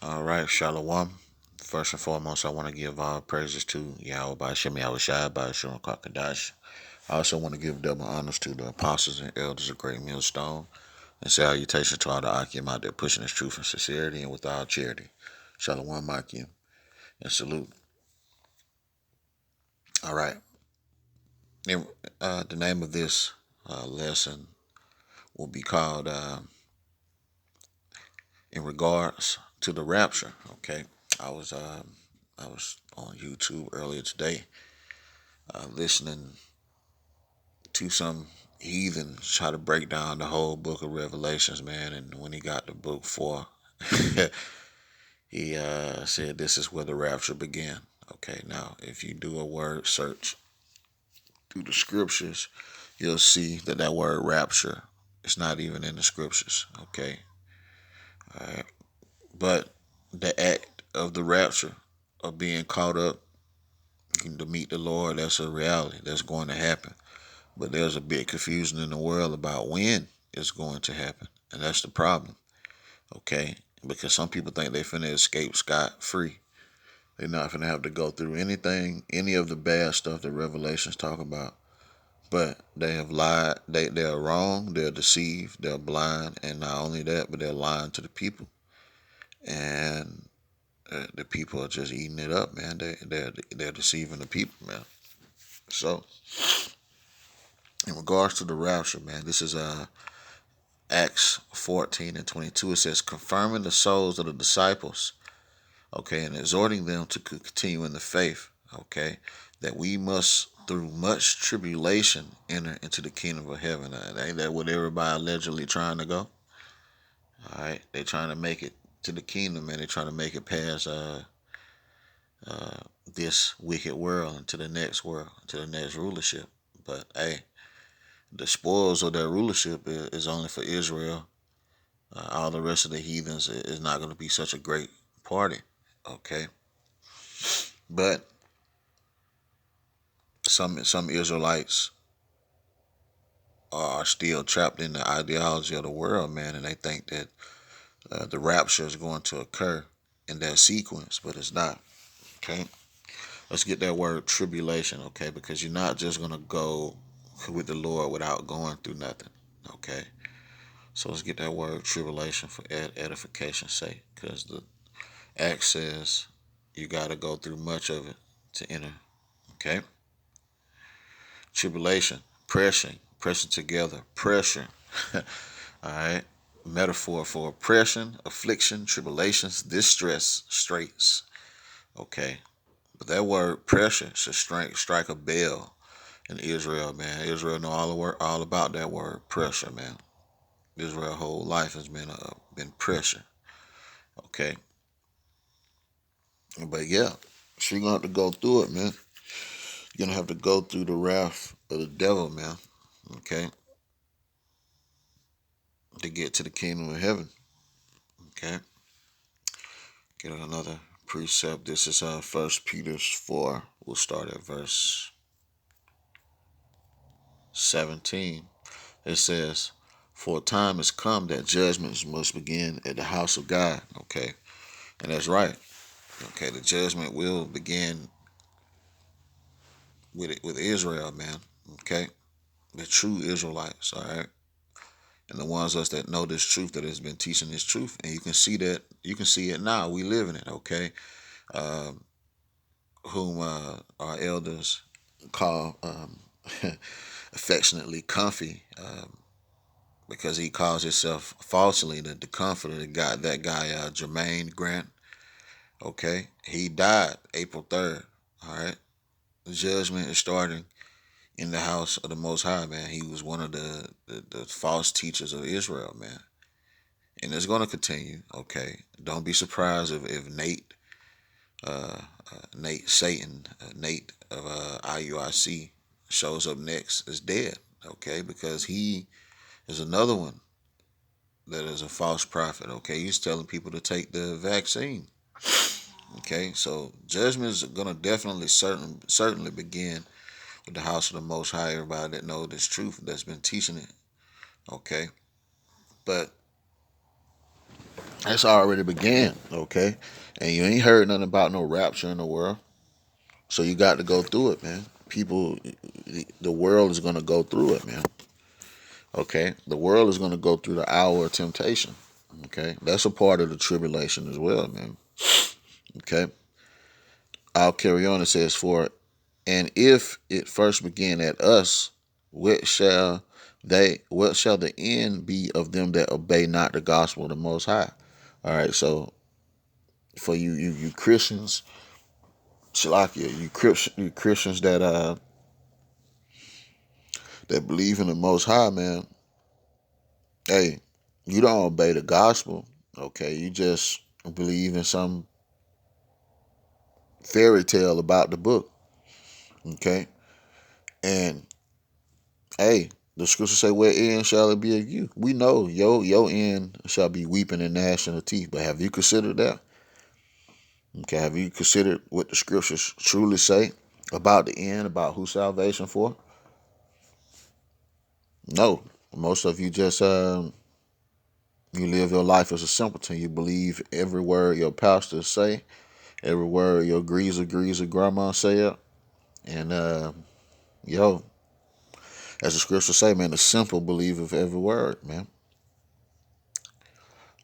All right, Shalom. First and foremost, I want to give all praises to Yahawah, Sham, Yahawashi, by Sham Kakadash. I also want to give double honors to the apostles and elders of Great Millstone, and salutations to all the Akim out there pushing this truth and sincerity and with all charity. Shalom, Akim, and salute. All right. And, the name of this lesson will be called "In Regards to the Rapture." Okay, I was I was on YouTube earlier today, listening to some heathen try to break down the whole book of Revelations, man. And when he got to book 4, he said this is where the rapture began. Okay, now if you do a word search through the scriptures, you'll see that that word rapture is not even in the scriptures. Okay, all right, but the act of the rapture of being caught up to meet the Lord, that's a reality that's going to happen. But there's a big confusion in the world about when it's going to happen. And that's the problem. Okay? Because some people think they finna escape scot free. They're not finna have to go through anything, any of the bad stuff that Revelations talk about. But they have lied. They're wrong. They're deceived. They're blind. And not only that, but they're lying to the people. And the people are just eating it up, man. They're deceiving the people, man. So, in regards to the rapture, man, this is Acts 14 and 22. It says, confirming the souls of the disciples, okay, and exhorting them to continue in the faith, okay, that we must, through much tribulation, enter into the kingdom of heaven. Ain't that what everybody allegedly trying to go? All right, they trying to make it to the kingdom, and they trying to make it past this wicked world into the next world, to the next rulership. But hey, the spoils of that rulership is only for Israel. All the rest of the heathens is not going to be such a great party. Okay, but some Israelites are still trapped in the ideology of the world, man, and they think that the rapture is going to occur in that sequence, but it's not. Okay, let's get that word tribulation. Okay, because you're not just going to go with the Lord without going through nothing. Okay, so let's get that word tribulation for edification's sake, because the Acts says you got to go through much of it to enter. Okay, tribulation, pressing together, pressure. All right, metaphor for oppression, affliction, tribulations, distress, straits. Okay, but that word pressure should strike a bell in Israel, man. Israel know all about that word pressure, man. Israel whole life has been pressure. Okay, but yeah, she gonna have to go through it, man. You're gonna have to go through the wrath of the devil, man. Okay, to get to the kingdom of heaven. Okay, get another precept. This is First Peter 4. We'll start at verse 17. It says, "For a time has come that judgments must begin at the house of God." Okay, and that's right. Okay, the judgment will begin with Israel, man. Okay, the true Israelites. All right, and the ones of us that know this truth, that has been teaching this truth, and you can see that, you can see it now. We live in it. Okay, um, whom our elders call affectionately Comfy, because he calls himself falsely the comforter. That guy Jermaine Grant. Okay, he died April 3rd. All right, the judgment is starting in the house of the Most High, man. He was one of the false teachers of Israel, man, and it's going to continue. Okay, don't be surprised if uh, Nate Satan, Nate of IUIC shows up next is dead. Okay, because he is another one that is a false prophet. Okay, he's telling people to take the vaccine. Okay, so judgment is gonna definitely certainly begin with the house of the Most High. Everybody that knows this truth, that's been teaching it. Okay, but That's already began, okay? And you ain't heard nothing about no rapture in the world. So you got to go through it, man. People, the world is going to go through it, man. Okay? The world is going to go through the hour of temptation. Okay? That's a part of the tribulation as well, man. Okay? I'll carry on. It says, for, and if it first began at us, what shall the end be of them that obey not the gospel of the Most High? All right, so for you Christians, Shalakia, you Christians that believe in the Most High, man. Hey, you don't obey the gospel, okay? You just believe in some fairy tale about the book, okay? And hey, the scriptures say, "Where end shall it be of you?" We know your end shall be weeping and gnashing of teeth. But have you considered that? Okay, have you considered what the scriptures truly say about the end, about who salvation for? No, most of you just you live your life as a simpleton. You believe every word your pastors say, every word your greaser grandma say it, and yo, as the scriptures say, man, the simple believe of every word, man.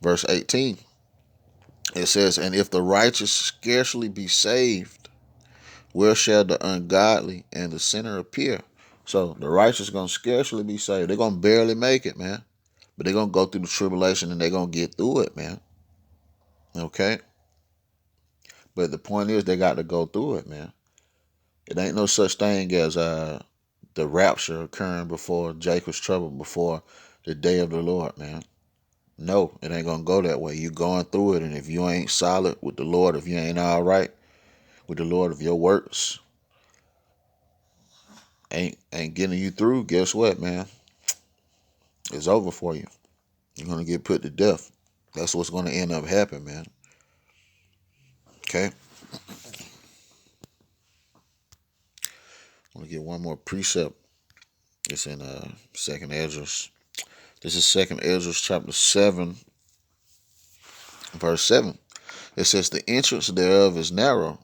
Verse 18. It says, and if the righteous scarcely be saved, where shall the ungodly and the sinner appear? So the righteous going to scarcely be saved. They're going to barely make it, man. But they're going to go through the tribulation and they're going to get through it, man. Okay? But the point is they got to go through it, man. It ain't no such thing as the rapture occurring before Jacob's trouble, before the day of the Lord, man. No, it ain't going to go that way. You going through it, and if you ain't solid with the Lord, if you ain't all right with the Lord, if your works ain't getting you through, guess what, man? It's over for you. You're gonna get put to death. That's what's gonna end up happening, man. Okay. I'm gonna get one more precept. It's in Second Ezra. This is Second Ezra chapter 7, verse 7. It says, the entrance thereof is narrow.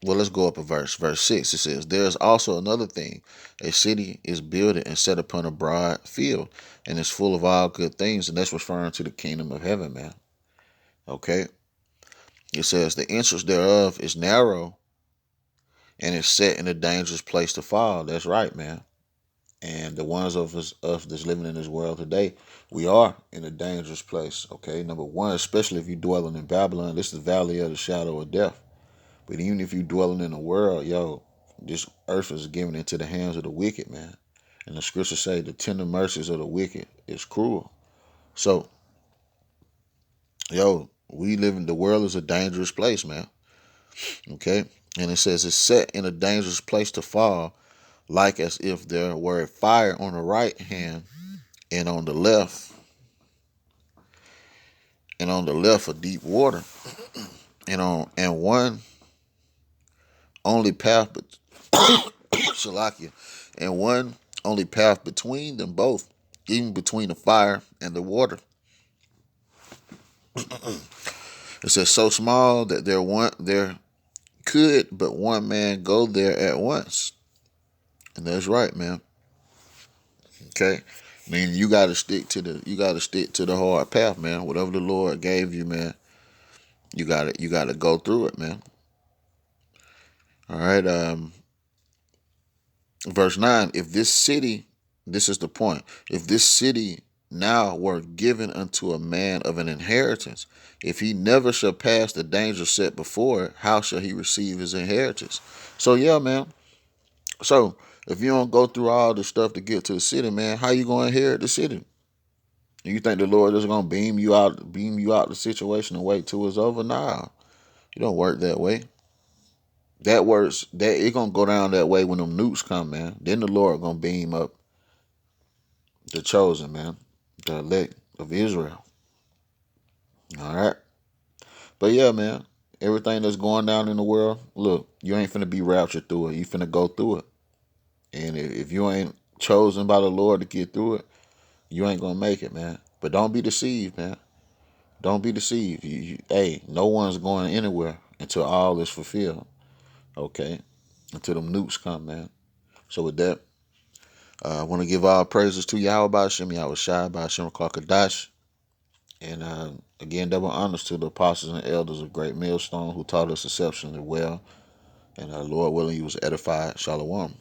Well, let's go up a verse. Verse 6, it says, there is also another thing. A city is builded and set upon a broad field, and is full of all good things. And that's referring to the kingdom of heaven, man. Okay. It says, the entrance thereof is narrow, and is set in a dangerous place to fall. That's right, man. And the ones of us that's living in this world today, we are in a dangerous place. Okay. Number one, especially if you're dwelling in Babylon, this is the valley of the shadow of death. But even if you're dwelling in the world, yo, this earth is given into the hands of the wicked, man. And the scriptures say the tender mercies of the wicked is cruel. So, yo, we live in the world is a dangerous place, man. Okay. And it says it's set in a dangerous place to fall, like as if there were a fire on the right hand and on the left, a deep water, and one only path, but Shalakia, and one only path between them both, even between the fire and the water. It says so small that there could but one man go there at once, and that's right, man. Okay, I mean you got to stick to the hard path, man. Whatever the Lord gave you, man, you got to go through it, man. All right. Verse 9, if this city, this is the point, if this city now were given unto a man of an inheritance, if he never shall pass the danger set before it, how shall he receive his inheritance? So yeah, man. So if you don't go through all the stuff to get to the city, man, how you gonna inherit the city? You think the Lord is gonna beam you out the situation and wait till it's over? Nah, you don't work that way. That works. That it gonna go down that way when them nukes come, man. Then the Lord gonna beam up the chosen, man, the elect of Israel. All right, but yeah, man, everything that's going down in the world, look, you ain't finna be raptured through it. You finna go through it, and if you ain't chosen by the Lord to get through it, you ain't gonna make it, man. But don't be deceived, man. Don't be deceived. Hey, no one's going anywhere until all is fulfilled. Okay, until them nukes come, man. So with that, I want to give all praises to Yahawah, Sham, Yahawashi, Ba'ashem, Kadash. And again, double honors to the apostles and elders of Great Millstone who taught us exceptionally well. And Lord willing, you was edified. Shalom.